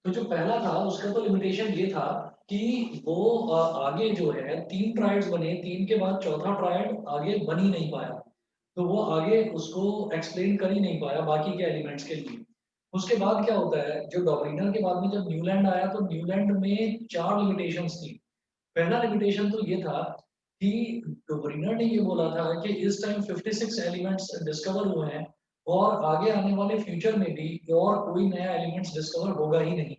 तो जो पहला था उसका तो लिमिटेशन ये था कि वो आगे जो है 3 ट्रायड्स बने, 3 के बाद चौथा ट्रायड आगे बन ही नहीं पाया। तो वो आगे उसको एक्सप्लेन कर ही नहीं पाया बाकी के एलिमेंट्स के लिए। उसके बाद क्या होता है, जो डॉबरिनर के बाद में जब न्यूलैंड आया तो न्यूलैंड में 4 लिमिटेशंस थी। पहला लिमिटेशन तो ये था कि डॉबरिनर ने ये बोला था कि इस टाइम 56 एलिमेंट्स डिस्कवर हुए हैं और आगे आने वाले फ्यूचर में भी और कोई नया एलिमेंट्स डिस्कवर होगा ही नहीं।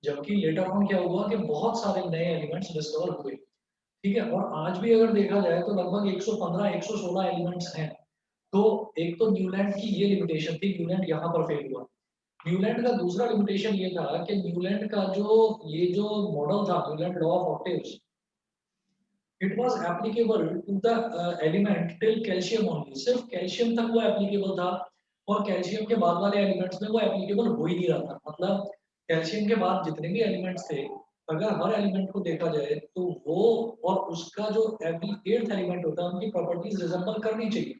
जबकि लेटर ऑन क्या हुआ कि बहुत सारे नए एलिमेंट्स डिस्कवर हुए। ठीक है, और आज भी अगर देखा जाए तो लगभग 115 116 एलिमेंट्स हैं। तो एक तो न्यूलैंड की ये लिमिटेशन थी, न्यूलैंड यहाँ पर फेल हुआ। न्यूलैंड का दूसरा लिमिटेशन ये था कि न्यूलैंड का जो मॉडल था, Newland law of octaves, it was applicable to the element till calcium only. सिर्फ कैल्शियम तक वो एप्लीकेबल था और कैल्शियम के बाद वाले एलिमेंट्स में वो एप्लीकेबल हो ही नहीं रहा था। मतलब कैल्शियम के बाद जितने भी एलिमेंट्स थे, अगर हर एलिमेंट को देखा जाए तो वो और उसका जो एवरी एट्थ एलिमेंट होता है उनकी प्रॉपर्टीज रिजेंबल करनी चाहिए,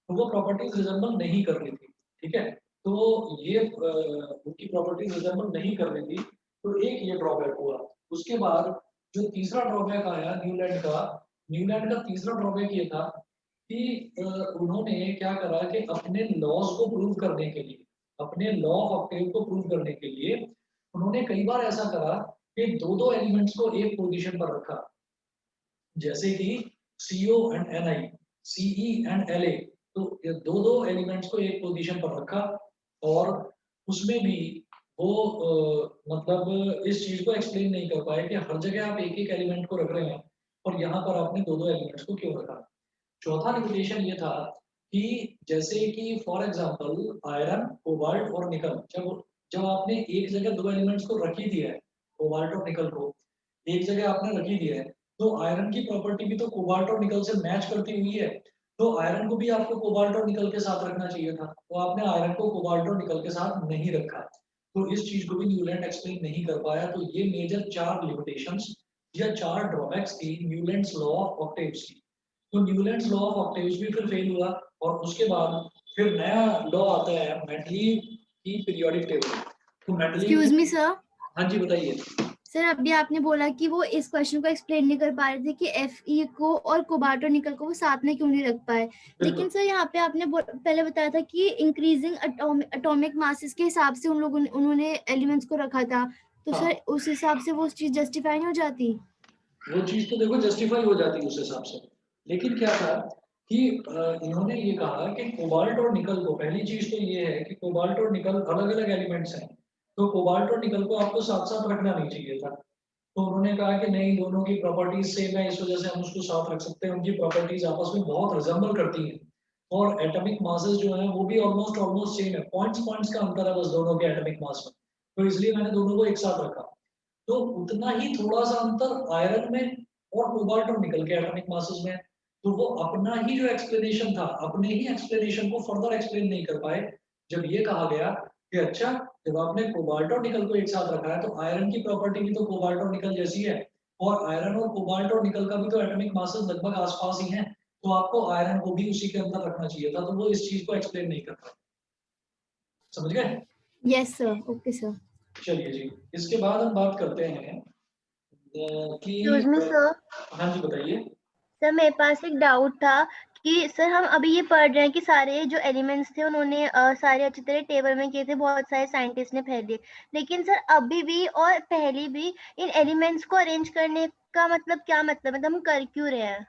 तो वो प्रॉपर्टीज रिजेंबल नहीं कर रही थी। ठीक है, तो ये उनकी प्रॉपर्टीज रिजेंबल नहीं कर रही थी, तो एक ये ड्रॉबैक हुआ। उसके बाद जो तीसरा ड्रॉबैक आया न्यूलैंड का तीसरा ड्रॉबैक ये था कि उन्होंने क्या करा कि अपने लॉज को प्रूव करने के लिए, अपने लॉ ऑफ ऑक्टेव को प्रूव करने के लिए उन्होंने कई बार ऐसा करा कि दो दो एलिमेंट्स को एक पोजीशन पर रखा, जैसे कि CO and Ni, Ce and La। तो ये दो दो एलिमेंट्स को एक पोजीशन पर रखा और उसमें भी वो मतलब इस चीज को एक्सप्लेन नहीं कर पाए कि हर जगह आप एक एक एलिमेंट को रख रहे हैं और यहाँ पर आपने दो दो एलिमेंट्स को क्यों रखा। चौथा लिमिटेशन ये था कि जैसे कि फॉर एग्जांपल आयरन, कोबाल्ट और निकल, जब जब आपने एक जगह दो एलिमेंट्स को रख ही दिया है, कोबाल्ट और निकल को एक जगह आपने रख ही दिया है, तो आयरन की प्रॉपर्टी भी तो कोबाल्ट और निकल से मैच करती हुई है। तो आयरन को भी आपको कोबाल्ट और निकल के साथ रखना चाहिए था, तो आपने आयरन को कोबाल्ट और निकल के साथ नहीं रखा। तो इस चीज को भी न्यूलैंड एक्सप्लेन नहीं कर पाया। तो ये मेजर 4 लिमिटेशंस या 4 ड्रॉबैक्स थी न्यूलैंड्स लॉ ऑफ ऑक्टेव्स की। तो न्यूलैंड्स लॉ ऑफ ऑक्टेव्स भी फिर फेल हुआ और उसके बाद फिर नया लॉ आता है मेंडली की पीरियोडिक टेबल। तो मेंडली एक्सक्यूज मी की, सर। हाँ जी बताइए। सर अभी आपने बोला कि वो इस क्वेश्चन को एक्सप्लेन नहीं कर पा रहे थे कि Fe को और कोबाल्ट और निकल को वो साथ में क्यों नहीं रख पाए। लेकिन सर यहाँ पे आपने पहले बताया था कि इंक्रीजिंग एटॉमिक मासेस के हिसाब से उन्होंने एलिमेंट्स को रखा था, तो हाँ, सर उस हिसाब से वो चीज जस्टिफाई नहीं हो जाती। वो चीज तो देखो जस्टिफाई हो जाती है उस हिसाब से। लेकिन क्या था कि इन्होंने ये कहा कि कोबाल्ट और निकल को, पहली चीज तो ये है कि कोबाल्ट और निकल अलग अलग एलिमेंट्स हैं, तो कोबाल्ट और निकल को आपको साथ साथ रखना नहीं चाहिए था। तो उन्होंने कहा कि नहीं, दोनों की प्रॉपर्टीज सेम है, इस वजह से हम उसको साथ रख सकते हैं, उनकी प्रॉपर्टीज आपस में बहुत रिजेंबल करती हैं और एटॉमिक मासेस जो है वो भी ऑलमोस्ट ऑलमोस्ट सेम है, पॉइंट्स पॉइंट्स का अंतर है बस दोनों के एटॉमिक मास में। तो इसलिए मैंने दोनों को एक साथ रखा। तो उतना ही थोड़ा सा अंतर आयरन में और कोबाल्ट और निकल के एटॉमिक मासेस में। तो वो अपना ही जो एक्सप्लेनेशन था, अपने ही एक्सप्लेनेशन को फर्दर एक्सप्लेन नहीं कर पाए। जब ये कहा गया कि अच्छा, जब आपने कोबाल्ट और निकल को एक साथ रखा है तो आयरन की प्रॉपर्टी भी तो कोबाल्ट और निकल जैसी है और आयरन और कोबाल्ट और निकल का भी तो एटॉमिक मासेस लगभग आसपास ही हैं, तो आपको आयरन को भी उसी के अंदर रखना चाहिए था। तो वो इस चीज को एक्सप्लेन नहीं कर पाए। समझ गए? Yes sir, okay sir. चलिए जी, इसके बाद हम बात करते हैं कि एक्सक्यूज मी सर। हाँ जी बताइए। सर मेरे पास एक डाउट था कि सर हम अभी ये पढ़ रहे हैं कि सारे जो एलिमेंट्स थे उन्होंने सारे अच्छी तरह टेबल में किए थे, बहुत सारे साइंटिस्ट ने पढ़ लिए। लेकिन सर अभी भी और पहले भी इन एलिमेंट्स को अरेंज करने का मतलब क्या मतलब हम कर क्यों रहे हैं?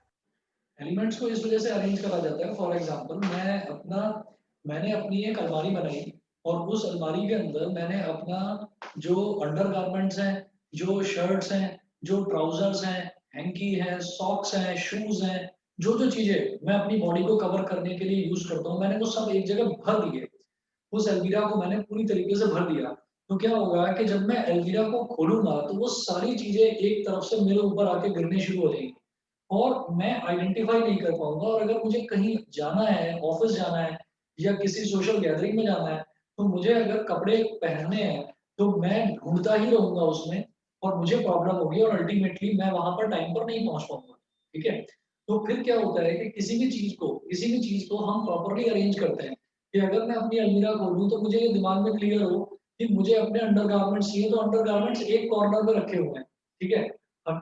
एलिमेंट्स को इस वजह से अरेंज करा जाता है, फॉर एग्जांपल मैंने अपनी एक अलमारी बनाई और उस अलमारी के अंदर मैंने अपना जो अंडरगारमेंट्स हैं, जो शर्ट्स हैं, जो ट्राउजर्स हैं, हैंकी है, सॉक्स हैं, शूज हैं, जो जो चीजें मैं अपनी बॉडी को कवर करने के लिए यूज करता हूँ, मैंने वो सब एक जगह भर दिए। उस अलमीरा को मैंने पूरी तरीके से भर दिया। तो क्या होगा कि जब मैं अलमीरा को खोलूंगा तो वो सारी चीजें एक तरफ से मेरे ऊपर आके गिरने शुरू हो जाएंगी और मैं आइडेंटिफाई नहीं कर पाऊंगा। और अगर मुझे कहीं जाना है, ऑफिस जाना है या किसी सोशल गैदरिंग में जाना है, तो मुझे अगर कपड़े पहनने हैं तो मैं ढूंढता ही रहूंगा उसमें और मुझे प्रॉब्लम होगी और अल्टीमेटली मैं वहां पर टाइम पर नहीं पहुंच पाऊंगा। ठीक है, तो फिर क्या होता है कि किसी भी चीज को हम प्रॉपरली अरेंज करते हैं कि अगर मैं अपनी अलमीरा खोलूं तो मुझे ये दिमाग में क्लियर हो कि मुझे अपने अंडरगारमेंट्स चाहिए, तो अंडरगारमेंट्स एक कॉर्नर में रखे हुए हैं, ठीक है।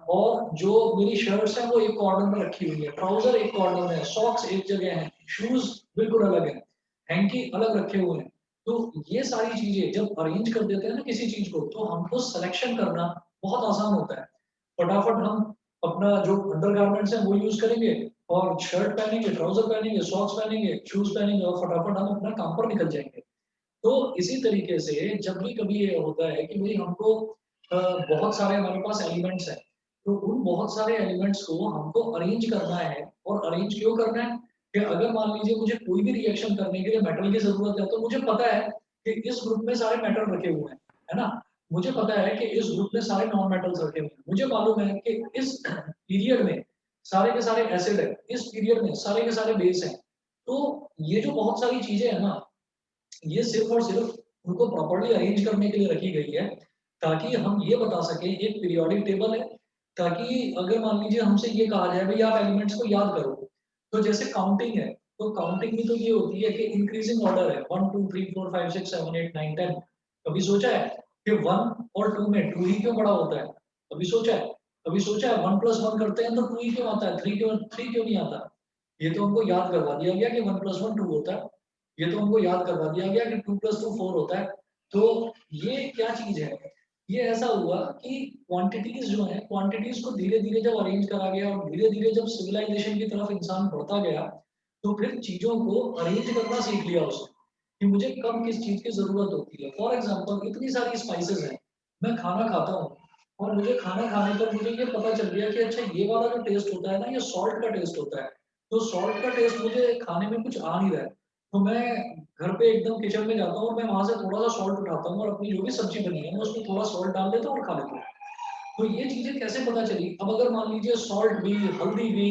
और जो मेरी शर्ट्स हैं वो एक कॉर्नर में रखी हुई है, ट्राउजर एक कॉर्नर में है, सॉक्स एक जगह है, शूज बिल्कुल अलग है, हैंकी अलग रखे हुए हैं। तो ये सारी चीजें जब अरेंज कर देते हैं ना किसी चीज को, तो हमको सिलेक्शन करना बहुत आसान होता है। फटाफट हम अपना जो अंडरगारमेंट्स है वो यूज करेंगे, और शर्ट पहनेंगे, ट्राउजर पहनेंगे, सॉक्स पहनेंगे, शूज पहनेंगे, और फटाफट हम अपना काम पर निकल जाएंगे। तो इसी तरीके से जब भी कभी ये होता है कि भाई हमको बहुत सारे हमारे पास एलिमेंट्स हैं, तो उन बहुत सारे एलिमेंट्स को हमको अरेंज करना है। और अरेंज क्यों करना है कि अगर मान लीजिए मुझे कोई भी रिएक्शन करने के लिए मेटल की जरूरत है, तो मुझे पता है कि इस ग्रुप में सारे मेटल रखे हुए हैं, है ना। मुझे पता है कि इस ग्रुप में सारे नॉन मेटल्स रखे हुए हैं, मुझे मालूम है कि इस पीरियड में सारे के सारे एसिड है, इस पीरियड में सारे के सारे बेस हैं। तो ये जो बहुत सारी चीजें है ना, ये सिर्फ और सिर्फ उनको प्रॉपर्ली अरेंज करने के लिए रखी गई है, ताकि हम ये बता सकें एक पीरियोडिक टेबल है। ताकि अगर मान लीजिए हमसे ये कहा जाए भाई आप एलिमेंट्स को याद करो, तो जैसे काउंटिंग है, तो काउंटिंग भी तो ये होती है कि इंक्रीजिंग ऑर्डर है, 1 2 3 4 5 6 7 8 9 10। कभी सोचा है कि 1 और 2 में 2 ही क्यों बड़ा होता है? कभी सोचा है? कभी सोचा है 1 + 1 करते हैं तो 2 ही क्यों आता है, 3 क्यों नहीं आता? ये तो हमको याद करवा दिया गया कि 1 + 1 2 होता है। ये तो हमको याद करवा दिया गया कि 2 + 2 4 होता है। तो ये क्या चीज है? ये ऐसा हुआ कि क्वांटिटीज जो है, क्वांटिटीज को धीरे धीरे जब अरेंज करा गया, और धीरे धीरे जब सिविलाइजेशन की तरफ इंसान बढ़ता गया, तो फिर चीजों को अरेंज करना सीख लिया उसने कि मुझे कब किस चीज की जरूरत होती है। फॉर एग्जाम्पल इतनी सारी स्पाइसेस हैं, मैं खाना खाता हूँ, और मुझे खाना खाने पर मुझे ये पता चल गया कि अच्छा ये वाला जो टेस्ट होता है ना, ये सॉल्ट का टेस्ट होता है। तो सॉल्ट का टेस्ट मुझे खाने में कुछ आ नहीं रहा है, तो मैं घर पे एकदम किचन में जाता हूँ, और मैं वहां से थोड़ा सा सॉल्ट उठाता हूँ, और अपनी जो भी सब्जी बनी है मैं उसमें थोड़ा सॉल्ट डाल देता हूँ और खा लेता हूँ। तो ये चीजें कैसे पता चली? अब अगर मान लीजिए सॉल्ट भी, हल्दी भी,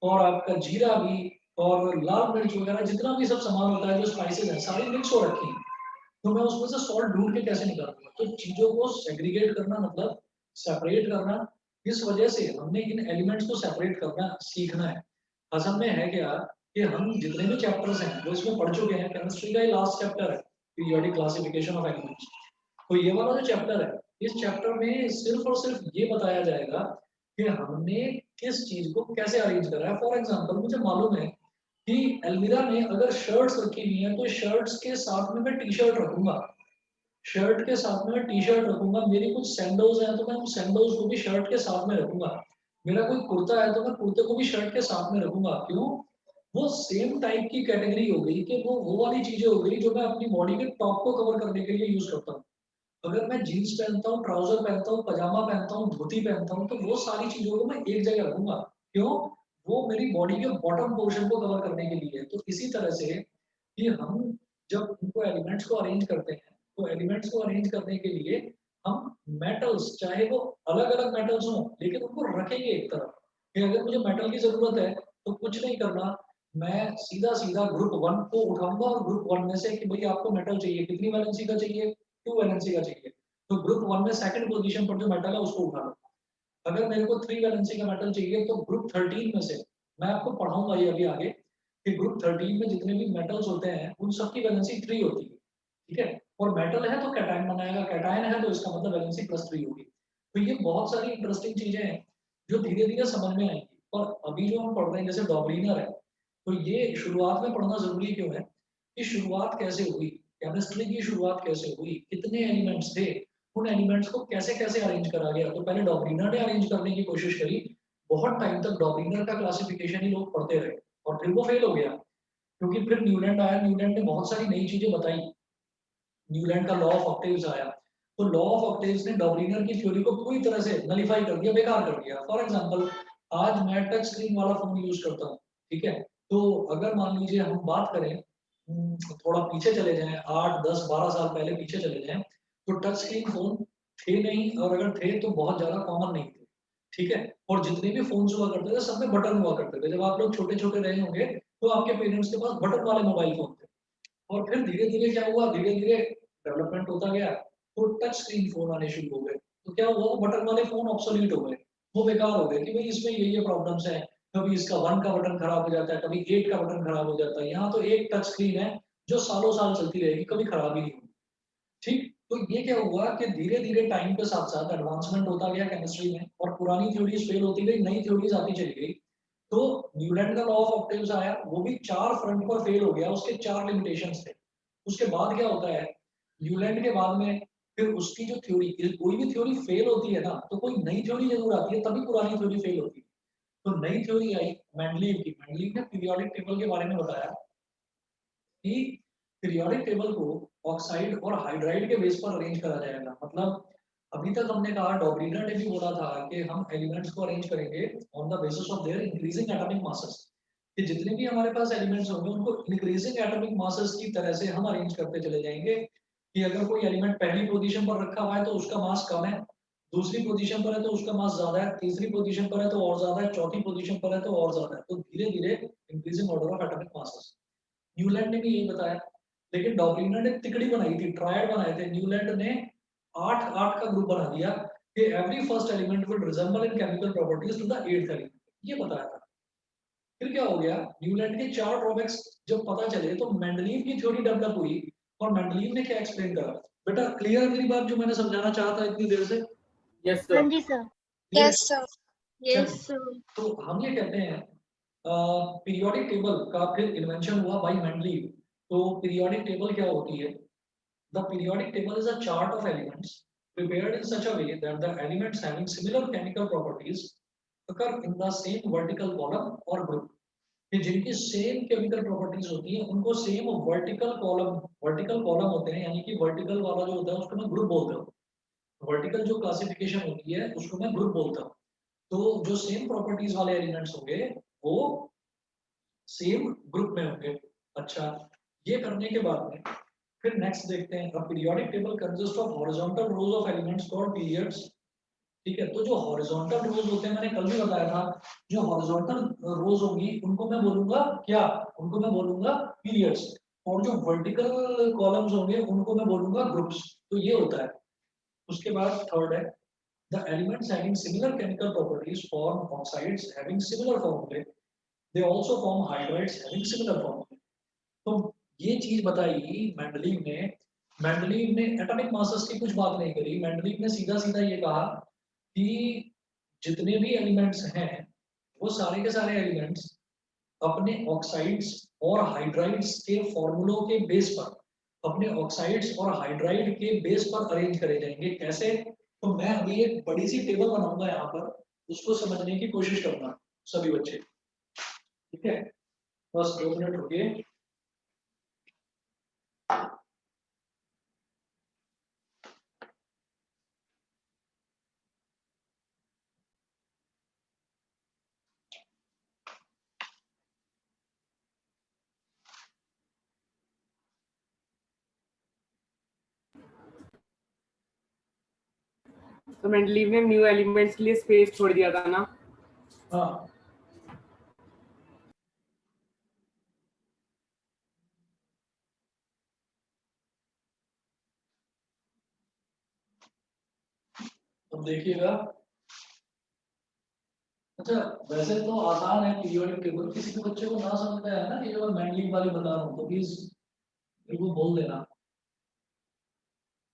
और आपका जीरा भी, और लाल मिर्च वगैरह जितना भी सब सामान होता है, जो स्पाइसेस है, सारी मिक्स हो रखी है, तो मैं उसमें से सॉल्ट ढूंढ के कैसे निकालूंगा? तो चीजों को सेग्रीगेट करना मतलब सेपरेट करना। इस वजह से हमने इन एलिमेंट्स को सेपरेट करना सीखना है। असल में है क्या कि हम जितने भी चैप्टर्स हैं वो इसमें पढ़ चुके हैं, केमिस्ट्री का ये लास्ट चैप्टर है, पीरियोडिक क्लासिफिकेशन ऑफ एलिमेंट्स। तो ये वाला जो चैप्टर है, इस चैप्टर में सिर्फ और सिर्फ ये बताया जाएगा कि हमने किस चीज को कैसे अरेंज करा है। फॉर एग्जाम्पल मुझे मालूम है कि अलमीरा में अगर शर्ट्स रखी हुई हैं, तो शर्ट्स के साथ में मैं टी शर्ट रखूंगा, शर्ट के साथ में मैं टी शर्ट रखूंगा। मेरी कुछ सैंडल्स हैं, तो मैं उन सैंडल्स को भी शर्ट के साथ में रखूंगा। मेरा कोई कुर्ता है, तो मैं कुर्ते को भी शर्ट के साथ में रखूंगा। क्यों? वो सेम टाइप की कैटेगरी हो गई कि वो वाली चीजें हो गई जो मैं अपनी बॉडी के टॉप को कवर करने के लिए यूज करता हूँ। अगर मैं जीन्स पहनता हूँ, ट्राउजर पहनता हूँ, पजामा पहनता हूँ, धोती पहनता हूँ, तो वो सारी चीजों को मैं एक जगह रखूंगा। क्यों? वो मेरी बॉडी के बॉटम पोर्शन को कवर करने के लिए है। तो इसी तरह से कि हम जब उनको एलिमेंट्स को अरेंज करते हैं, तो एलिमेंट्स को अरेंज करने के लिए हम मेटल्स, चाहे वो अलग अलग मेटल्स हों, लेकिन उनको रखेंगे एक तरफ कि अगर मुझे मेटल की जरूरत है, तो कुछ नहीं करना, मैं सीधा सीधा ग्रुप 1 को उठाऊंगा, और ग्रुप 1 में से कि भाई आपको मेटल चाहिए, कितनी वैलेंसी का चाहिए? 2 वैलेंसी का चाहिए। तो ग्रुप 1 में सेकंड पोजीशन पर जो मेटल है उसको उठा लो। अगर मेरे को 3 वैलेंसी का मेटल चाहिए, तो ग्रुप 13 में से, मैं आपको पढ़ाऊंगा ये अभी आगे, कि ग्रुप 13 में जितने भी मेटल्स होते हैं उन सबकी वैलेंसी 3 होती है, ठीक है। और मेटल है तो कैटायन बनाएगा, कैटायन है तो इसका मतलब वैलेंसी +3 होगी। तो ये बहुत सारी इंटरेस्टिंग चीजें हैं जो धीरे धीरे समझ में आएंगी। और अभी जो हम पढ़ रहे हैं जैसे डॉबलिनर है, तो ये शुरुआत में पढ़ना जरूरी क्यों है कि शुरुआत कैसे हुई, केमिस्ट्री की शुरुआत कैसे हुई, कितने एलिमेंट्स थे, उन एलिमेंट्स को कैसे कैसे अरेंज करा गया। तो पहले डॉबलिनर ने अरेंज करने की कोशिश करी, बहुत टाइम तक डॉबलिनर का क्लासिफिकेशन ही लोग पढ़ते रहे, और फिर वो फेल हो गया। क्योंकि फिर न्यूलैंड आया, न्यूलैंड ने बहुत सारी नई चीजें बताई, न्यूलैंड का लॉ ऑफ ऑक्टेव्स आया। तो लॉ ऑफ ऑक्टेव्स ने डॉबलिनर की थ्योरी को पूरी तरह से नलीफाई कर दिया, बेकार कर दिया। फॉर एग्जांपल आज मैं टच स्क्रीन वाला फोन यूज करता हूँ, ठीक है। तो अगर मान लीजिए हम बात करें, थोड़ा पीछे चले जाएं, 8 10 12 साल पहले पीछे चले जाएं, तो टच स्क्रीन फोन थे नहीं, और अगर थे तो बहुत ज्यादा कॉमन नहीं थे, ठीक है। और जितने भी फोन हुआ करते थे सब में बटन हुआ करते थे। जब आप लोग छोटे छोटे रहे होंगे, तो आपके पेरेंट्स के पास बटन वाले मोबाइल फोन थे। और फिर धीरे धीरे क्या हुआ, धीरे धीरे डेवलपमेंट होता गया, तो टच स्क्रीन फोन आने शुरू हो गए। तो क्या हुआ, वो बटन वाले फोन ऑब्सोलीट हो गए, वो बेकार हो गए कि भाई इसमें ये प्रॉब्लम्स है। कभी इसका 1 का बटन खराब हो जाता है, कभी 8 का बटन खराब हो जाता है। यहाँ तो एक टच स्क्रीन है जो सालों साल चलती रहेगी, कभी खराब ही नहीं होगी, ठीक। तो ये क्या हुआ कि धीरे धीरे टाइम के साथ साथ एडवांसमेंट होता गया केमिस्ट्री में, और पुरानी थ्योरीज फेल होती गई, नई थ्योरीज आती चली गई। तो न्यूलैंड का लॉ ऑफ ऑक्टेव्स आया, वो भी 4 फ्रंट पर फेल हो गया, उसके 4 लिमिटेशंस थे। उसके बाद क्या होता है, न्यूलैंड के बाद में फिर उसकी जो थ्योरी, कोई भी थ्योरी फेल होती है ना, तो कोई नई थ्योरी जरूर आती है, तभी पुरानी थ्योरी फेल होती है। तो नई थ्योरी आई मेंडलीव की। मेंडलीव ने पीरियोडिक टेबल के बारे में बताया कि पीरियोडिक टेबल को ऑक्साइड और हाइड्राइड के बेस पर अरेंज करा जाएगा। मतलब अभी तक हमने कहा, डॉबलिनर ने भी बोला था कि हम एलिमेंट्स को अरेंज करेंगे on the basis of their increasing atomic masses, कि जितने भी हमारे पास एलिमेंट्स होंगे उनको इंक्रीजिंग एटॉमिक मासेस की तरह से हम अरेंज करते चले जाएंगे, कि अगर कोई एलिमेंट पहली पोजीशन पर रखा हुआ है तो उसका मास कम है, दूसरी पोजीशन पर है तो उसका मास ज्यादा है, तीसरी पोजीशन पर है तो और ज्यादा है, चौथी पोजीशन पर है तो और ज्यादा है। तो धीरे धीरे increasing order of atomic masses. Newland ने भी यही बताया, लेकिन डॉबलिनर ने तिकड़ी बनाई थी, ट्रायड बनाए थे। न्यूलैंड ने 8 का ग्रुप बना दिया कि every first element will resemble in chemical properties to the 8th element, ये बताया था। फिर क्या हो गया, न्यूलैंड के 4 ड्रॉबैक्स जब पता चले तो मेंडलीव की थ्योरी डेवलप हुई। और मेंडलीव ने क्या एक्सप्लेन करा, बेटा क्लियर है मेरी बात जो मैंने समझाना चाहा था इतनी देर से? यस हाँ सर। जी सर। क्लियर है? Yes sir. चलिए, यस सर। तो हम ये कहते हैं पीरियोडिक टेबल का फिर इन्वेंशन हुआ बाय मेंडलीव। तो पीरियोडिक टेबल क्या होती है? The periodic table is a chart of elements prepared in such a way that the elements having similar chemical properties occur in the same vertical column or group। कि जिनकी same chemical properties होती है उनको same vertical column होते हैं, यानी कि vertical वाला जो होता है उसको मैं ग्रुप बोलता हूँ। वर्टिकल जो क्लासिफिकेशन होती है उसको मैं ग्रुप बोलता हूँ। तो जो सेम प्रॉपर्टीज वाले एलिमेंट्स होंगे वो सेम ग्रुप में होंगे। अच्छा, ये करने के बाद में फिर नेक्स्ट देखते हैं, a periodic table consists of horizontal rows of elements called periods। ठीक है, तो जो हॉरिजॉन्टल रोज होते हैं, मैंने कल भी बताया था, जो हॉरिजॉन्टल रोज होंगी उनको मैं बोलूंगा क्या, उनको मैं बोलूंगा पीरियड्स। और जो वर्टिकल कॉलम्स होंगे उनको मैं बोलूंगा ग्रुप्स। तो ये होता है। उसके बाद थर्ड है, the elements having similar chemical properties form oxides having similar formulae, they also form hydrides having similar formulae. तो ये चीज बताई मेंडलीव ने। मेंडलीव ने एटॉमिक मासेस की कुछ बात नहीं करी, मेंडलीव ने सीधा सीधा ये कहा कि जितने भी एलिमेंट्स हैं वो सारे के सारे एलिमेंट्स अपने ऑक्साइड्स और हाइड्राइड्स के फॉर्मूलों के बेस पर, अपने ऑक्साइड्स और हाइड्राइड के बेस पर अरेंज करे जाएंगे। कैसे? तो मैं अभी एक बड़ी सी टेबल बनाऊंगा यहाँ पर, उसको समझने की कोशिश करना सभी बच्चे। ठीक है, बस 2 मिनट रुकिए। तो मेंडलीव ने न्यू एलिमेंट्स के लिए स्पेस छोड़ दिया था ना। हाँ, अब देखिएगा। अच्छा, वैसे तो आसान है पीरियोडिक टेबल, किसी के बच्चे को ना समझ में आया ना कि जो मैं मैंडलिंग वाली बता रहा हूँ तो प्लीज बिल्कुल बोल देना।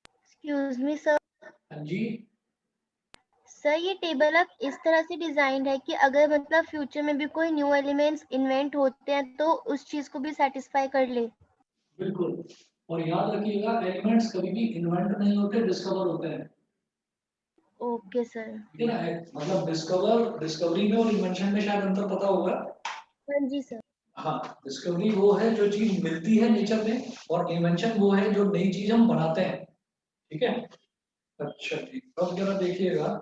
Excuse me sir. हाँ जी। सर ये टेबल अब इस तरह से डिजाइंड है कि अगर मतलब फ्यूचर में भी कोई न्यू एलिमेंट्स इन्वेंट होते हैं तो उस चीज को भी सेटिस्फाई कर ले। बिल्कुल, और याद रखिएगा एलिमेंट्स कभी भी इन्वेंट नहीं होते, डिस्कवर होते हैं। Okay sir. ठीक है ना, मतलब डिस्कवरी में और इन्वेंशन में शायद अंतर पता होगा। हाँ जी सर। हाँ, डिस्कवरी वो है जो चीज मिलती है नेचर में, और इन्वेंशन वो है जो नई चीज हम बनाते हैं। ठीक है। अच्छा जी, अब जरा देखिएगा।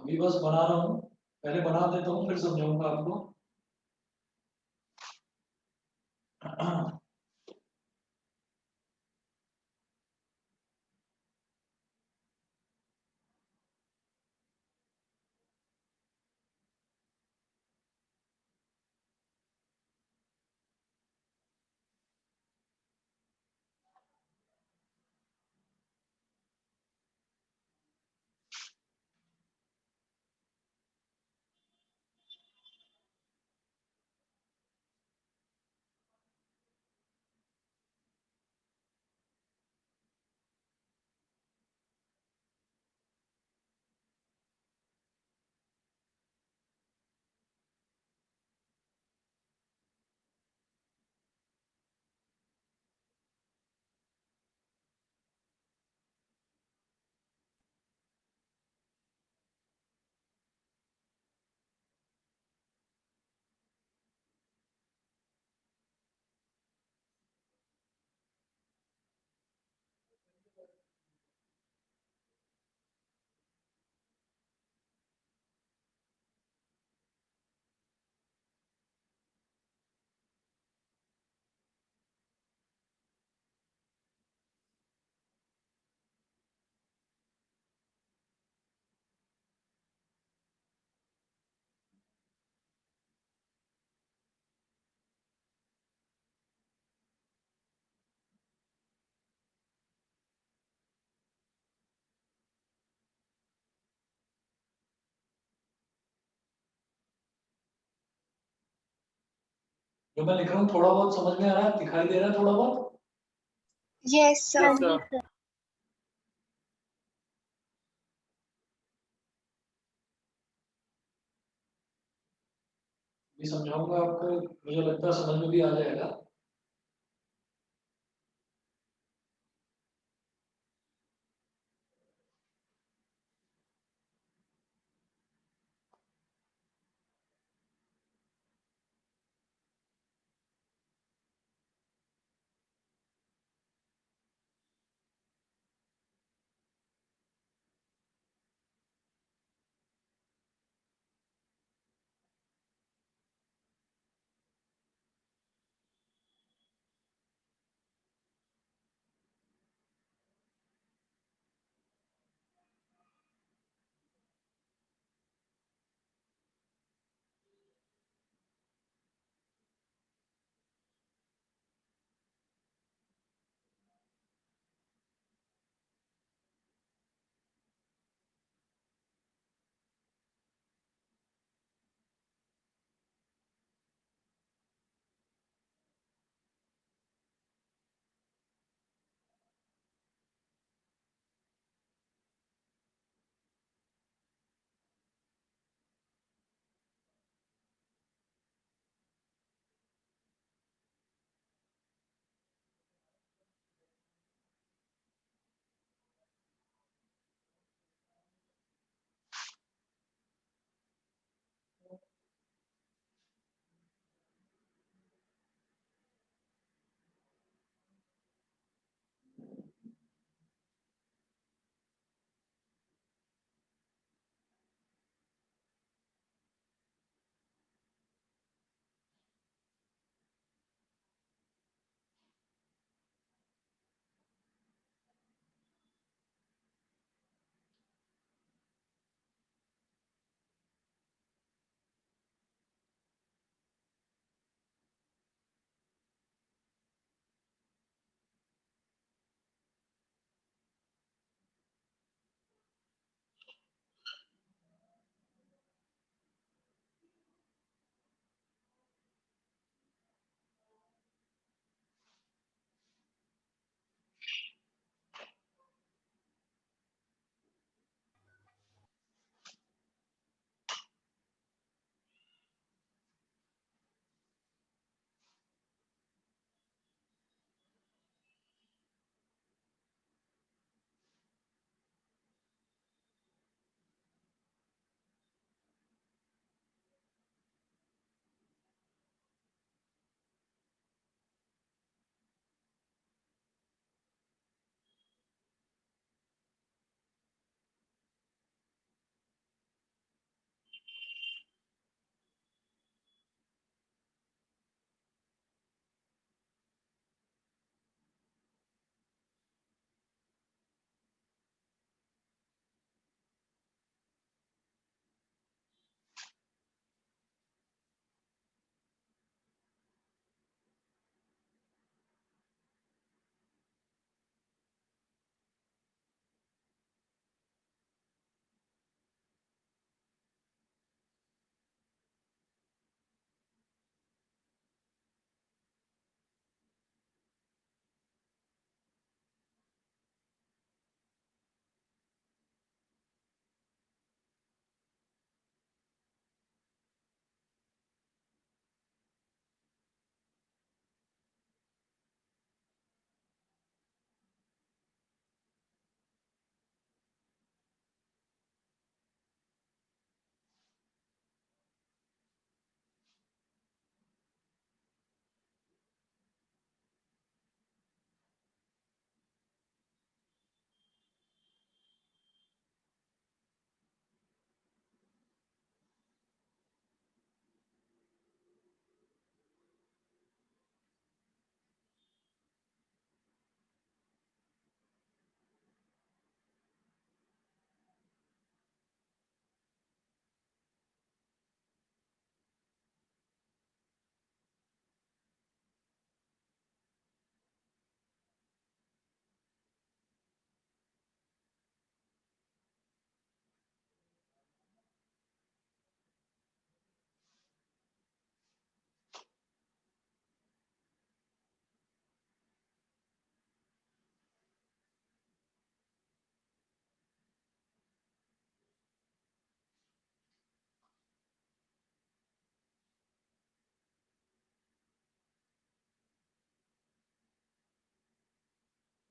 अभी बस बना रहा हूँ, पहले बना देता हूँ फिर समझाऊंगा आपको। जो मैं लिख रहा हूँ थोड़ा बहुत समझ में आ रहा है, दिखाई दे रहा है थोड़ा बहुत? यस हाँ सर। सर। भी समझाऊंगा आपको, मुझे लगता है समझ में भी आ जाएगा।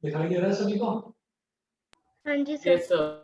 दिखाई दे रहा है सभी को? हाँ जी सर। Yes sir.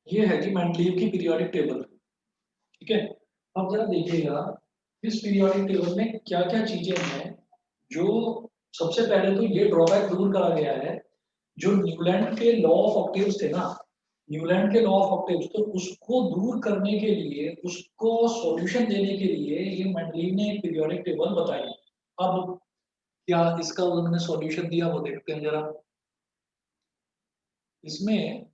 ये है कि मेंडलीव की पीरियोडिक टेबल, ठीक है। अब जरा देखिएगा इस पीरियोडिक टेबल में क्या क्या चीजें हैं। जो सबसे पहले तो ये ड्रॉबैक दूर करा गया है, जो न्यूलैंड के लॉ ऑफ ऑक्टेव्स थे ना, न्यूलैंड के लॉ ऑफ ऑक्टेव्स, तो उसको दूर करने के लिए, उसको सॉल्यूशन देने के लिए ये मेंडलीव ने एक पीरियोडिक टेबल बताई। अब क्या इसका उन्होंने सॉल्यूशन दिया वो देखते हैं जरा। इसमें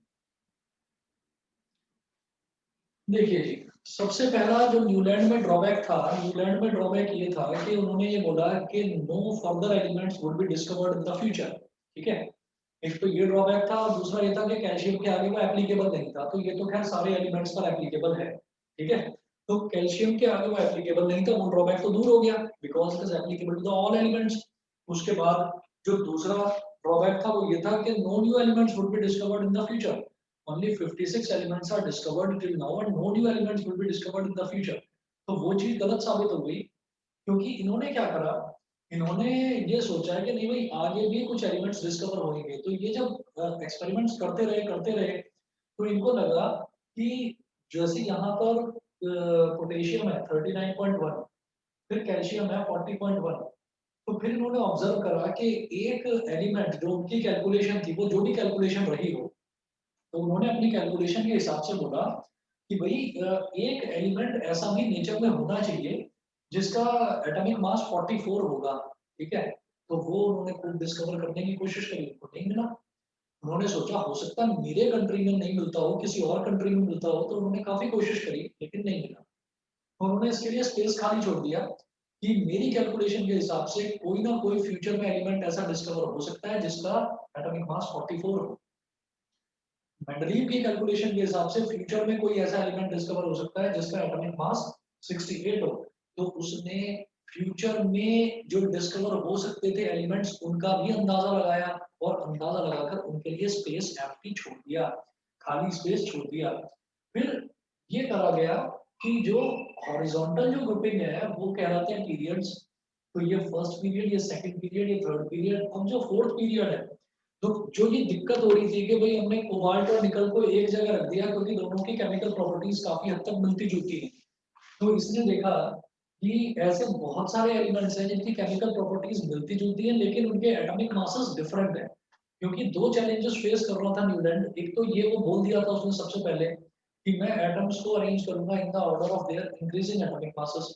देखिए जी, सबसे पहला जो न्यूलैंड में ड्रॉबैक था, न्यूलैंड में ड्रॉबैक ये था कि उन्होंने ये बोला कि no further elements would be discovered in the future, ठीक है। एक तो ये ड्रॉबैक था, और दूसरा ये था कि कैल्शियम के आगे वो एप्लीकेबल नहीं था। तो ये तो खैर सारे एलिमेंट्स पर एप्लीकेबल है, ठीक है। तो कैल्शियम के आगे वो एप्लीकेबल नहीं था, वो ड्रॉबैक तो दूर हो गया because it is applicable to the all elements. उसके बाद जो दूसरा ड्रॉबैक था वो ये था कि no new elements would be discovered in the future, only 56 elements are discovered till now and no new elements will be discovered in the future. तो वो चीज गलत साबित हो गई, क्योंकि इन्होंने क्या करा, इन्होंने ये सोचा है कि नहीं भाई आगे भी कुछ एलिमेंट्स डिस्कवर होंगे। तो ये जब एक्सपेरिमेंट्स करते रहे तो इनको लगा कि जैसे यहाँ पर पोटेशियम है 39.1, फिर कैल्शियम है 40.1, तो फिर इन्होंने ऑब्जर्व करा कि एक एलिमेंट जो उनकी कैलकुलेशन थी, वो जो भी कैलकुलेशन रही हो, तो उन्होंने अपनी कैलकुलेशन के हिसाब से बोला कि भाई एक एलिमेंट ऐसा भी नेचर में होना चाहिए जिसका एटॉमिक मास 44 होगा, ठीक है। तो वो उन्होंने खुद डिस्कवर करने की कोशिश करी, उनको नहीं मिला। उन्होंने सोचा हो सकता है मेरे कंट्री में नहीं मिलता हो, किसी और कंट्री में मिलता हो, तो उन्होंने काफी कोशिश करी लेकिन नहीं मिला। तो उन्होंने इसके लिए स्पेस खाली छोड़ दिया कि मेरी कैलकुलेशन के हिसाब से कोई ना कोई फ्यूचर में एलिमेंट ऐसा डिस्कवर हो सकता है जिसका एटॉमिक मास 44 हो। मेंडलीव की कैलकुलेशन के हिसाब से फ्यूचर में कोई ऐसा एलिमेंट डिस्कवर हो सकता है जिसका एटॉमिक मास 68 हो। तो उसने फ्यूचर में जो डिस्कवर हो सकते थे एलिमेंट्स उनका भी अंदाजा लगाया और अंदाजा लगाकर उनके लिए स्पेस एम्प्टी छोड़ दिया, खाली स्पेस छोड़ दिया। फिर ये करा गया कि जो हॉरिजॉन्टल जो ग्रुपिंग है वो कहलाते हैं पीरियड्स। तो ये फर्स्ट पीरियड, ये सेकंड पीरियड, ये थर्ड पीरियड, अब जो फोर्थ पीरियड है, तो जो ये दिक्कत हो रही थी कि भाई हमने कोबाल्ट और निकल को एक जगह रख दिया क्योंकि दोनों की केमिकल प्रॉपर्टीज काफी हद तक मिलती जुलती है। तो इसने देखा कि ऐसे बहुत सारे एलिमेंट्स हैं जिनकी केमिकल प्रॉपर्टीज मिलती जुलती हैं लेकिन उनके एटॉमिक मासेस डिफरेंट है। क्योंकि दो चैलेंजेस फेस कर रहा था न्यूलैंड, एक तो ये वो बोल दिया था उसने सबसे पहले कि मैं एटम्स को अरेंज करूंगा in the order of their increasing atomic masses.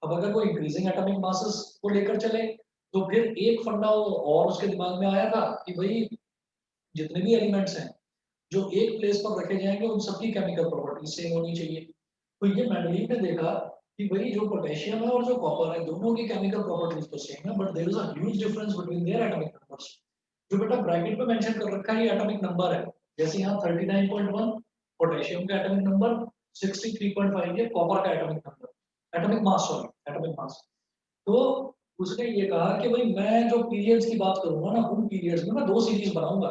अब अगर वो इंक्रीजिंग एटॉमिक मासेस को लेकर चले तो फिर एक फंडा और उसके दिमाग में आया था कि भाई जितने भी एलिमेंट्स हैं जो एक प्लेस पर रखे जाएंगे उन सबकी केमिकल प्रॉपर्टीज सेम होनी चाहिए। तो ये मेंडलीव ने देखा कि भाई जो पोटेशियम है और जो कॉपर है दोनों की केमिकल प्रॉपर्टीज तो सेम है but there is a huge difference between their atomic numbers. जो बेटा ब्रैकेट में मेंशन कर रखा है ये एटॉमिक नंबर है, जैसे यहाँ 39.1 पोटेशियम का एटॉमिक नंबर, 63.5 ये कॉपर का atomic number, atomic mass, sorry atomic mass. तो उसने ये कहा कि भाई मैं जो पीरियड्स की बात करूंगा ना उन पीरियड्स में मैं दो सीरीज बनाऊंगा।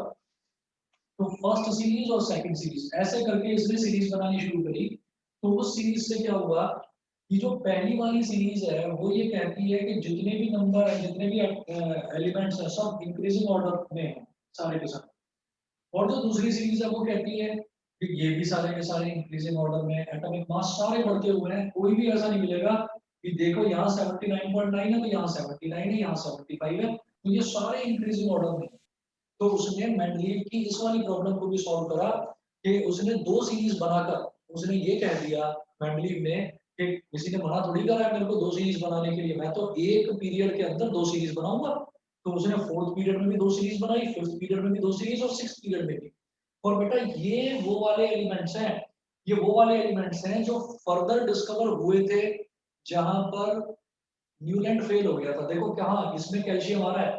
तो फर्स्ट सीरीज और सेकंड सीरीज ऐसे करके इसने सीरीज बनानी शुरू करी। तो उस सीरीज से क्या हुआ कि जो पहली वाली सीरीज है वो ये कहती है कि जितने भी नंबर है, जितने भी एलिमेंट्स हैं सब इंक्रीजिंग ऑर्डर में है सारे के सारे। और जो दूसरी सीरीज है वो कहती है कि ये भी सारे के सारे इंक्रीजिंग ऑर्डर में, एटॉमिक मास सारे बढ़ते हुए हैं, कोई भी ऐसा नहीं मिलेगा कि देखो यहाँ 79.9 है तो यहाँ 79 है, यहाँ 75 है, तो ये सारे इंक्रीजिंग ऑर्डर में। तो उसने मेंडलीव की इस वाली प्रॉब्लम को भी सॉल्व करा कि उसने दो सीरीज बनाकर उसने ये कह दिया मेंडलीव ने कि किसी ने मना थोड़ी करा है मेरे को दो सीरीज बनाने के लिए, मैं तो एक पीरियड के अंदर दो सीरीज बनाऊंगा। तो उसने फोर्थ पीरियड में भी दो सीरीज बनाई, फिफ्थ पीरियड में भी दो सीरीज और सिक्स्थ पीरियड में भी। और बेटा ये वो वाले एलिमेंट्स हैं, ये वो वाले एलिमेंट्स हैं जो फर्दर डिस्कवर हुए थे जहां पर न्यूलैंड फेल हो गया था। देखो कहाँ इसमें कैल्शियम आ रहा है,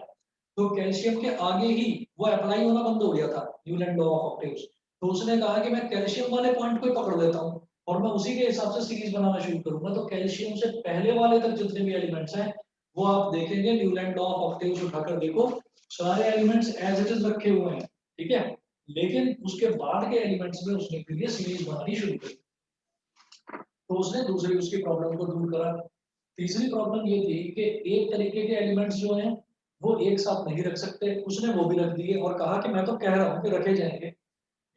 तो कैल्शियम के आगे ही वो अप्लाई होना बंद हो गया था न्यूलैंड लॉ ऑफ ऑक्टेव्स। तो उसने कहा कि मैं कैल्शियम वाले पॉइंट को ही पकड़ लेता हूँ और मैं उसी के हिसाब से सीरीज बनाना शुरू करूंगा। तो कैल्शियम से पहले वाले तक जितने भी एलिमेंट्स हैं वो आप देखेंगे न्यूलैंड लॉ ऑफ ऑक्टेव्स उठाकर देखो, सारे एलिमेंट्स एज इट इज रखे हुए हैं, ठीक है। लेकिन उसके बाद के एलिमेंट्स में उसने फिर ये सीरीज बनानी शुरू की। तो उसने दूसरी उसकी प्रॉब्लम को दूर करा। तीसरी प्रॉब्लम ये थी कि एक तरीके के एलिमेंट्स जो हैं वो एक साथ नहीं रख सकते, उसने वो भी रख दिए और कहा कि मैं तो कह रहा हूँ कि रखे जाएंगे।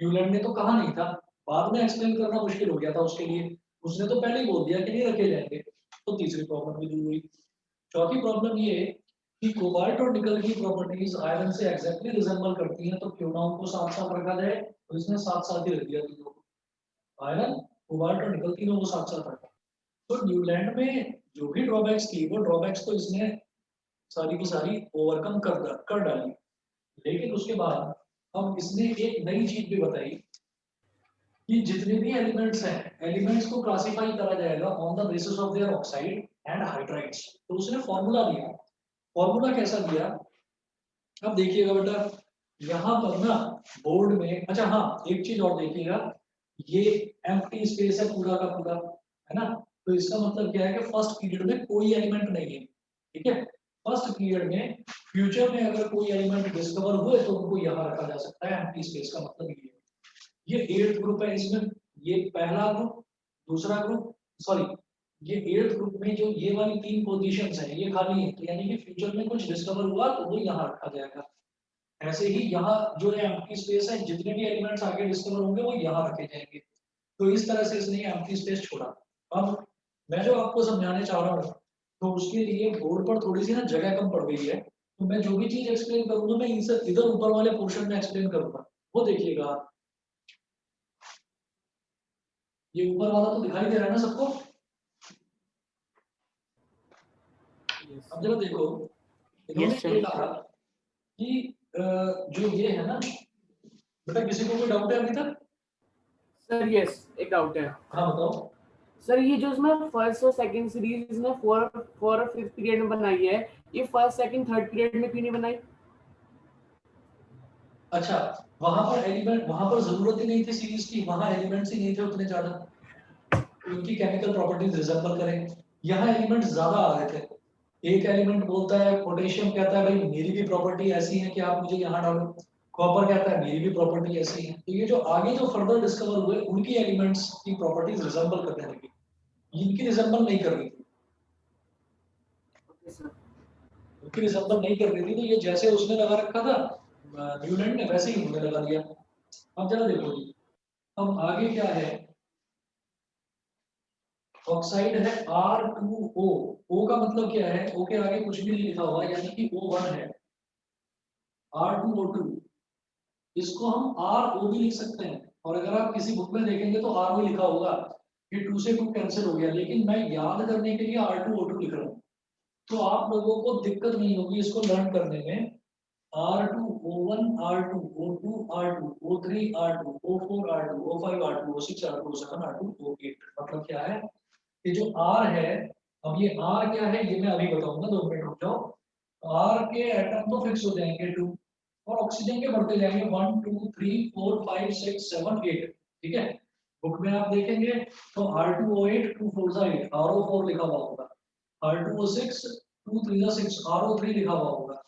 न्यूलैंड ने तो कहा नहीं था, बाद में एक्सप्लेन करना मुश्किल हो गया था उसके लिए, उसने तो पहले ही बोल दिया कि नहीं रखे जाएंगे। तो तीसरी प्रॉब्लम भी दूर हुई। चौथी प्रॉब्लम ये कि कोबाल्ट और निकल की प्रॉपर्टीज आयरन से एग्जैक्टली रिजेंबल करती हैं, तो क्यों ना उनको साथ साथ रखा जाए। तो इसने साथ साथ ही रख दिया तीनों को, आयरन कोबाल्ट और निकल तीनों को साथ साथ रखा। तो न्यूलैंड में जो भी ड्रॉबैक्स थी वो ड्रॉबैक्स तो इसने सारी की सारी ओवरकम कर डाली। लेकिन उसके बाद अब इसने एक नई चीज भी बताई कि जितने भी एलिमेंट्स हैं एलिमेंट्स को क्लासिफाई करा जाएगा on the basis of their oxide and hydrides. तो उसने फॉर्मूला दिया। फॉर्मूला कैसा दिया अब देखिएगा बेटा, यहाँ पर ना बोर्ड में, अच्छा हाँ एक चीज और देखिएगा, ये एम्प्टी स्पेस है पूरा का पूरा, है ना। तो इसका मतलब क्या है कि फर्स्ट पीरियड में कोई एलिमेंट नहीं है, ठीक है। फर्स्ट पीरियड में फ्यूचर में अगर कोई एलिमेंट डिस्कवर हुए तो उनको यहाँ रखा जा सकता है एम्प्टी स्पेस का मतलब ये है। ये 8th ग्रुप है, इसमें ये पहला ग्रुप, दूसरा ग्रुप, सॉरी ये 8th ग्रुप में जो ये वाली 3 पोजीशंस है ये खाली है, तो यानी कि फ्यूचर में कुछ डिस्कवर हुआ तो वो यहाँ रखा जाएगा। ऐसे ही यहाँ जो है एम्प्टी स्पेस है, जितने भी एलिमेंट्स आगे डिस्कवर होंगे वो यहाँ रखे जाएंगे। तो इस तरह से इसने एम्प्टी स्पेस छोड़ा। अब मैं जो आपको समझाने चाह रहा हूँ तो उसके लिए बोर्ड पर थोड़ी सी ना जगह कम पड़ गई है, तो मैं जो भी चीज एक्सप्लेन करूंगा मैं इधर ऊपर वाले पोर्शन में एक्सप्लेन करूंगा, वो देखिएगा आप। ये ऊपर वाला तो दिखाई दे रहा है ना सबको। अब जरा देखो, इन्होंने ये कहा कि जो ये है ना, बेटा किसी को कोई डाउट है अभी तक? सर यस, एक डाउट है। हाँ बताओ। सर ये जो इसमें फर्स्ट और सेकंड सीरीज इसमें 4 और 5th पीरियड में बनाई है, ये फर्स्ट सेकंड थर्ड पीरियड में क्यों नहीं बनाई? अच्छा, वहां पर एलिमेंट, वहां पर जरूरत ही नहीं थी सीरीज की, वहां एलिमेंट्स ही नहीं थे उतने ज्यादा, उनकी केमिकल प्रॉपर्टीज रिजेंबल करें। यहाँ एलिमेंट्स ज्यादा आ रहे थे। एक एलिमेंट बोलता है, पोटेशियम कहता है भाई मेरी भी प्रॉपर्टी ऐसी है कि आप मुझे यहाँ डालो, कॉपर कहता है मेरी भी प्रॉपर्टी ऐसी है। तो ये जो आगे जो फर्दर डिस्कवर हुए उनकी एलिमेंट्स की प्रॉपर्टीज रिजेंबल करने लगी, इनकी रिजेंबल नहीं कर रही थी, उनकी रिजेंबल नहीं कर रही थी। तो ये जैसे उसने लगा रखा था न्यूलैंड ने, वैसे ही उन्होंने लगा दिया। अब जरा देखो जी, अब आगे क्या है, ऑक्साइड है R2O। O का मतलब क्या है, O के आगे कुछ भी नहीं लिखा हुआ, यानी कि O1 है। R2O2, इसको हम RO भी लिख सकते हैं, और अगर आप किसी बुक में देखेंगे तो RO लिखा होगा, ये 2 से 2 कैंसिल हो गया, लेकिन मैं याद करने के लिए R2O2 लिख रहा हूँ, तो आप लोगों को दिक्कत नहीं होगी इसको लर्न करने में। R2O1, R2O2, R2O3, R2O4, R2O5, R2O6, R2O7, R2O8। मतलब क्या है, ये जो R है, अब ये R क्या है ये मैं अभी बताऊंगा, 2 मिनट रुक जाओ। R के एटम तो फिक्स हो जाएंगे 2, और ऑक्सीजन के बढ़ते जाएंगे 1 2 3 4 5 6 7 8, ठीक है। बुक में आप देखेंगे तो R2O8 2 4 8, RO4 लिखा हुआ होगा, R2O6 2 3 6, RO3 लिखा हुआ होगा,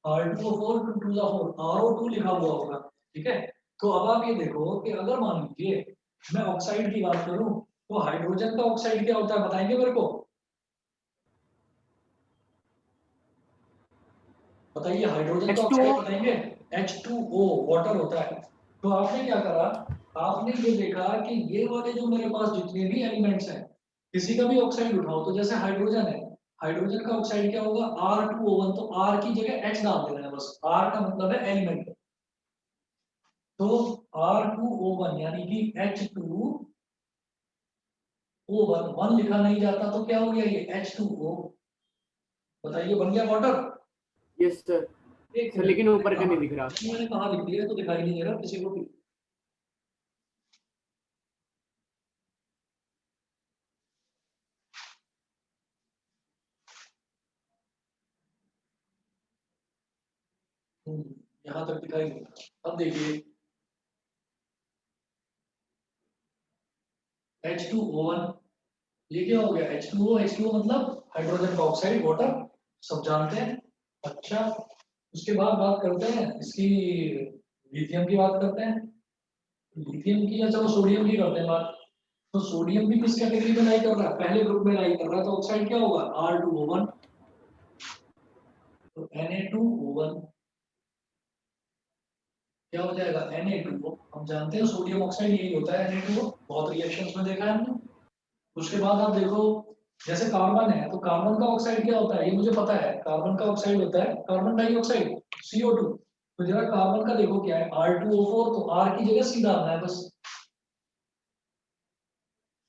R2O4 2 2 4, RO2 लिखा हुआ होगा, ठीक है। तो अब आप ये देखो कि अगर मान लीजिए मैं ऑक्साइड की बात करूं तो हाइड्रोजन का ऑक्साइड क्या होता है बताएंगे मेरे को? बताइए, हाइड्रोजन का ऑक्साइड बताएंगे? H2O, वाटर होता है। तो आपने क्या करा, आपने ये देखा कि ये वाले जो मेरे पास जितने भी एलिमेंट्स हैं, किसी का भी ऑक्साइड उठाओ, तो जैसे हाइड्रोजन है, हाइड्रोजन का ऑक्साइड क्या होगा, R2O1, तो R की जगह H डाल देना है बस, R का मतलब है एलिमेंट। तो R2O1 यानी कि H2O1, 1 लिखा नहीं जाता तो क्या हो गया ये H2O, बताइए बन गया वाटर। यस सर, एक सर लेकिन ऊपर का नहीं दिख रहा। मैंने कहा लिख दिया तो दिखाई नहीं दे रहा किसी को भी। यहाँ तक दिखाई दे रहा। अब देखिए H2O1, ये क्या हो गया, H2O मतलब हाइड्रोजन का ऑक्साइड, वाटर, सब जानते हैं। अच्छा, उसके बाद बात करते हैं इसकी, लिथियम की बात करते हैं। लिथियम की या चलो सोडियम की करते हैं बात। तो सोडियम भी किस कैटेगरी में लाई कर रहा है, पहले ग्रुप में लाई कर रहा है, तो ऑक्साइड क्या होगा R2O1, तो Na2O1 क्या हो जाएगा Na2O। हम जानते हैं सोडियम ऑक्साइड यही होता है Na2O, बहुत रिएक्शंस में देखा है हमने। उसके बाद आप देखो, जैसे कार्बन है तो कार्बन का ऑक्साइड क्या होता है ये मुझे पता है, कार्बन का ऑक्साइड होता है कार्बन डाइऑक्साइड, CO2। तो जरा कार्बन का देखो क्या है, R2O4, तो R की जगह C डालना है बस,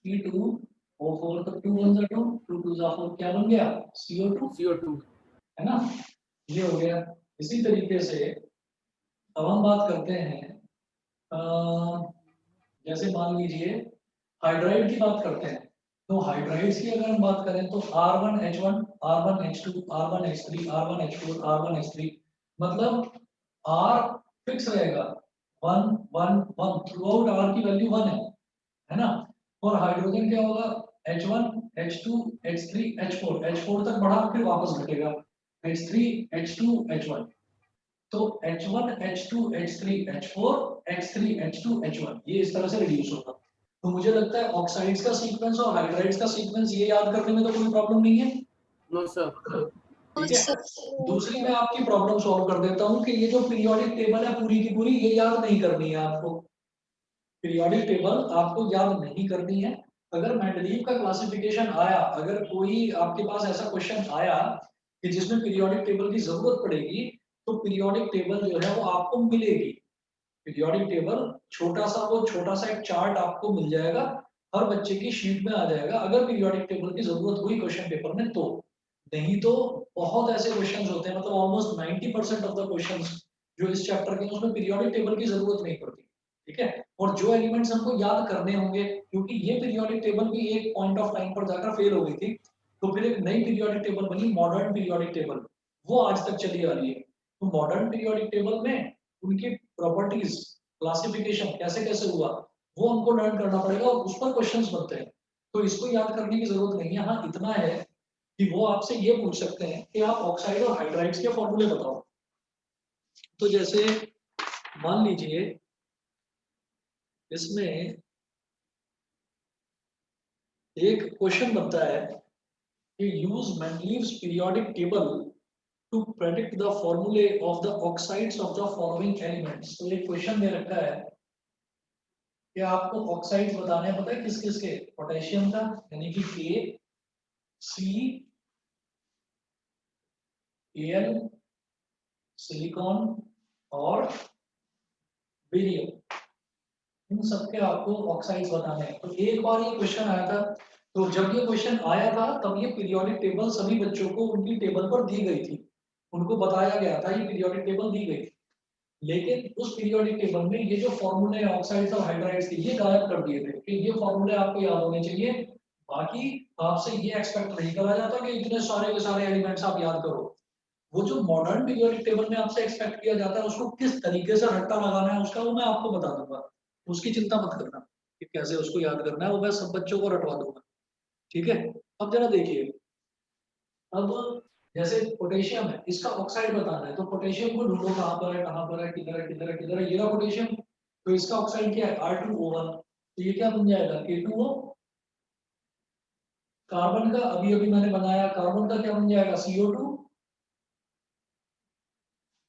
C2O4, तो 2 1 2 2 2 4, क्या बन गया CO2, है ना। ये हो गया। इसी तरीके से अब हम बात करते हैं, जैसे मान लीजिए हाइड्राइड की बात करते हैं, तो हाइड्राइड्स की अगर हम बात करें तो R1H1, R1H2, R1H3, R1H4, R1H3, मतलब R फिक्स रहेगा, 1 1 1 थ्रू आउट, R की वैल्यू 1 है ना। और हाइड्रोजन क्या होगा, H1 H2 H3 H4 H4 तक बढ़ा फिर वापस घटेगा H3 H2 H1। तो H1 H2 H3 H4 H3 H2 H1 ये इस तरह से रिड्यूस होगा। तो मुझे लगता है ऑक्साइड्स का सीक्वेंस और हाइड्राइड्स का सीक्वेंस ये याद करने में तो कोई प्रॉब्लम नहीं है। No sir. ठीक है, दूसरी मैं आपकी प्रॉब्लम सॉल्व कर देता हूँ कि ये जो पीरियोडिक टेबल है पूरी की पूरी ये याद नहीं करनी है आपको। पीरियोडिक टेबल आपको याद नहीं करनी है। अगर मेंडलीव का क्लासिफिकेशन आया, अगर कोई आपके पास ऐसा क्वेश्चन आया कि जिसमें पीरियोडिक टेबल की जरूरत पड़ेगी, तो पीरियोडिक टेबल जो है वो आपको मिलेगी। पीरियोडिक टेबल छोटा सा एक चार्ट आपको मिल जाएगा, हर बच्चे की शीट में आ जाएगा अगर पीरियोडिक टेबल की जरूरत हुई क्वेश्चन पेपर में तो। नहीं तो बहुत ऐसे क्वेश्चंस होते हैं, मतलब ऑलमोस्ट 90% ऑफ द क्वेश्चंस जो इस चैप्टर के हैं उसमें पीरियोडिक टेबल की जरूरत नहीं पड़ती। ठीक है, और जो एलिमेंट्स हमको याद करने होंगे, क्योंकि ये पीरियोडिक टेबल भी एक पॉइंट ऑफ टाइम पर जाकर फेल हो गई थी, तो फिर एक नई पीरियोडिक टेबल बनी मॉडर्न पीरियोडिक टेबल, वो आज तक चली आ रही है। तो मॉडर्न पीरियोडिक टेबल में उनकी प्रॉपर्टीज, क्लासिफिकेशन कैसे कैसे हुआ वो हमको लर्न करना पड़ेगा और उस पर क्वेश्चंस बनते हैं। तो इसको याद करने की जरूरत नहीं है। हाँ इतना है कि वो आपसे ये पूछ सकते हैं कि आप ऑक्साइड और हाइड्राइड्स के फॉर्मूले बताओ। तो जैसे मान लीजिए इसमें एक क्वेश्चन बनता है कि use Mendeleev's periodic table to predict the formulae of the oxides of the following elements. तो एक क्वेश्चन दे रखा है कि आपको ऑक्साइड्स बताने हैं, पता है किस किस के? पोटेशियम का यानी कि के, सी, एल, सिलिकॉन और बेरियम, इन सबके आपको ऑक्साइड्स बताने हैं। तो एक बार ये क्वेश्चन आया था, तो जब ये क्वेश्चन आया था तब ये पीरियोडिक टेबल सभी बच्चों को उनकी टेबल पर दी गई थी, उनको बताया गया था ये पीरियोडिक टेबल दी गई थी। लेकिन उस पीरियोडिक टेबल में ये जो फॉर्मूले ऑक्साइड्स और हाइड्राइड्स के ये गायब कर दिए थे कि ये फॉर्मूले आपको याद होने चाहिए। बाकी आपसे ये एक्सपेक्ट नहीं करा जाता कि इतने सारे के सारे एलिमेंट्स आप याद करो। वो जो मॉडर्न पीरियोडिक टेबल में आपसे एक्सपेक्ट किया जाता है उसको किस तरीके से रट्टा लगाना है उसका वो मैं आपको बता दूंगा, उसकी चिंता मत करना कि कैसे उसको याद करना है, वो मैं सब बच्चों को रटवा दूंगा। ठीक है, अब जरा देखिए, अब जैसे पोटेशियम है, इसका ऑक्साइड बताना है, तो पोटेशियम को ढूंढो कहाँ पर है, कहाँ पर है, किधर है, किधर है, किधर है, ये रहा पोटेशियम। तो इसका ऑक्साइड क्या है? R2O1। तो ये क्या बन जाएगा? K2O। कार्बन का अभी अभी मैंने बनाया, कार्बन का क्या बन जाएगा? CO2।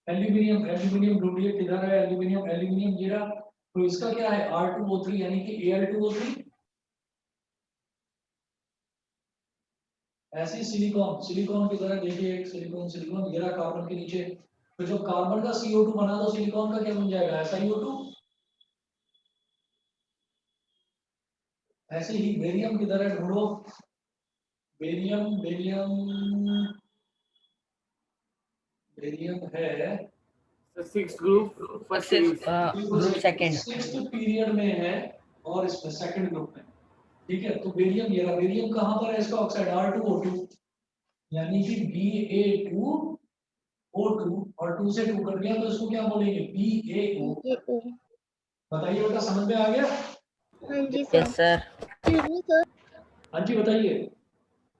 एल्यूमिनियम, एल्यूमिनियम ढूंढिए किधर है एल्यूमिनियम, एल्यूमिनियम ये रहा। तो इसका क्या है? R2O3 यानी कि Al2O3। ऐसे सिलिकॉन, सिलिकॉन किधर है? देखिए एक सिलिकॉन, सिलिकॉन ये रहा कार्बन के नीचे। तो जब कार्बन का CO2 बना तो सिलिकॉन का क्या बन जाएगा? SiO2। ऐसे ही बेरियम किधर है? ढूंढो। बेरियम, बेरियम, बेरियम है sixth group first series group second, sixth period में है और इसमें सेकंड ग्रुप में। ठीक है, तो बेरियम ये रहा। बेरियम कहाँ पर है? इसका ऑक्साइड R2O2 यानी कि Ba2O2 और 2 से 2 कर दिया तो इसको क्या बोलेंगे? BaO। बताइए बेटा, समझ में आ गया? हाँ जी यस सर। सर। हाँ जी बताइए।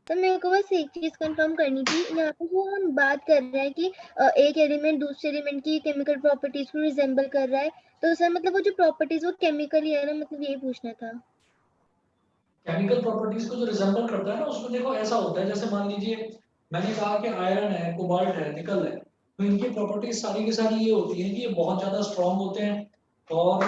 तो मेरे को बस एक चीज कंफर्म करनी थी, यहाँ पे जो हम बात कर रहे हैं कि एक एलिमेंट दूसरे एलिमेंट की केमिकल प्रॉपर्टीज को रिजेंबल कर रहा है, तो सर मतलब वो जो प्रॉपर्टीज वो केमिकली है ना, मतलब ये पूछना था। केमिकल प्रॉपर्टीज को जो रिजेंबल करता है ना, उसमें देखो ऐसा होता है, जैसे मान लीजिए मैंने कहा कि आयरन है, कोबाल्ट है, निकल है, तो इनकी प्रॉपर्टीज सारी की सारी ये होती है कि ये बहुत ज्यादा स्ट्रांग होते हैं और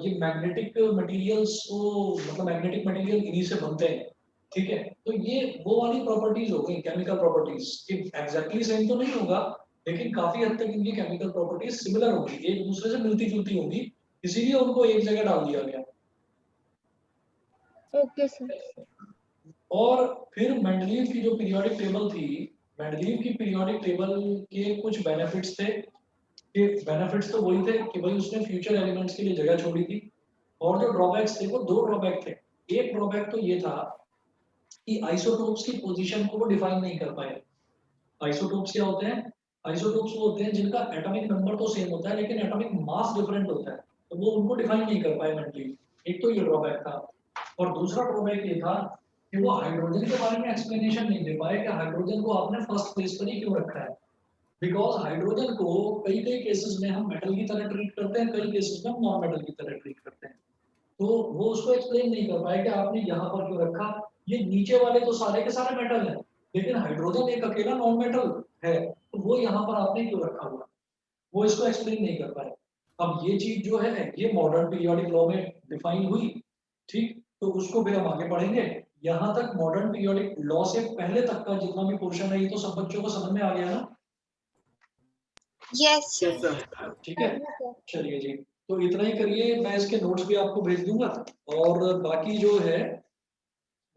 ये मैग्नेटिक मटेरियल्स को, मतलब मैग्नेटिक मटेरियल इन्हीं से बनते हैं। ठीक है, तो ये वो वाली प्रॉपर्टीज हो गई केमिकल प्रॉपर्टीज। एग्जैक्टली सेम तो नहीं होगा, लेकिन काफी हद तक इनकी केमिकल प्रॉपर्टीज सिमिलर होगी, एक दूसरे से मिलती जुलती होगी, इसीलिए उनको एक जगह डाल दिया गया। Okay sir. और फिर मेंडलीव की जो पीरियोडिक टेबल थी, मेंडलीव की पीरियोडिक टेबल के कुछ बेनिफिट्स थे, कि बेनिफिट्स तो वही थे कि भाई उसने फ्यूचर एलिमेंट्स के लिए जगह छोड़ी थी, और जो ड्रॉबैक्स थे वो दो ड्रॉबैक थे। एक ड्रॉबैक तो ये था कि आइसोटोप्स की पोजीशन को वो डिफाइन नहीं कर पाए। आइसोटोप्स क्या होते हैं? आइसोटोप्स वो होते हैं जिनका एटॉमिक नंबर तो सेम होता है लेकिन एटॉमिक मास डिफरेंट होता है, तो वो उनको डिफाइन नहीं कर पाए मेंडलीव। एक तो ये ड्रॉबैक था, और दूसरा ड्रॉबैक ये था कि वो हाइड्रोजन के बारे में एक्सप्लेनेशन नहीं दे पाए कि हाइड्रोजन को आपने फर्स्ट प्लेस पर ही क्यों रखा है। बिकॉज हाइड्रोजन को कई कई केसेस में हम मेटल की तरह ट्रीट करते हैं, कई केसेस में हम नॉन मेटल की तरह ट्रीट करते हैं। तो वो उसको एक्सप्लेन नहीं कर पाए कि आपने यहाँ पर क्यों रखा। ये नीचे वाले तो सारे के सारे मेटल हैं, लेकिन हाइड्रोजन एक अकेला नॉन मेटल है, तो वो यहाँ पर आपने क्यों रखा हुआ, वो इसको एक्सप्लेन नहीं कर पाए। अब ये चीज जो है ये मॉडर्न पीरियोडिक लॉ में डिफाइन हुई, ठीक, तो उसको फिर हम आगे पढ़ेंगे। यहाँ तक मॉडर्न पीरियोडिक लॉ से पहले तक का जितना भी पोर्शन है ये तो सब बच्चों को समझ में आ गया ना? Yes yes sir. ठीक है, चलिए जी, तो इतना ही करिए, मैं इसके नोट्स भी आपको भेज दूंगा, और बाकी जो है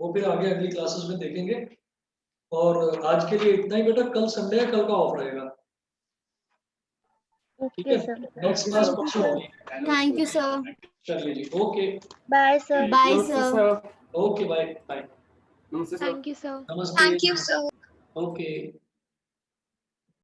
वो फिर आगे अगली क्लासेस में देखेंगे। और आज के लिए इतना ही बेटा, कल संडे है, कल का ऑफ रहेगा, ठीक ओके है? सर। नेक्स्ट क्लास परसों होगी। Thank you sir. चलिए जी, ओके बाय सर। बाय नमस्ते sir. Sir. Okay, bye bye, नमस्ते सर। Thank you sir. नमस्ते, थैंक यू सर। ओके।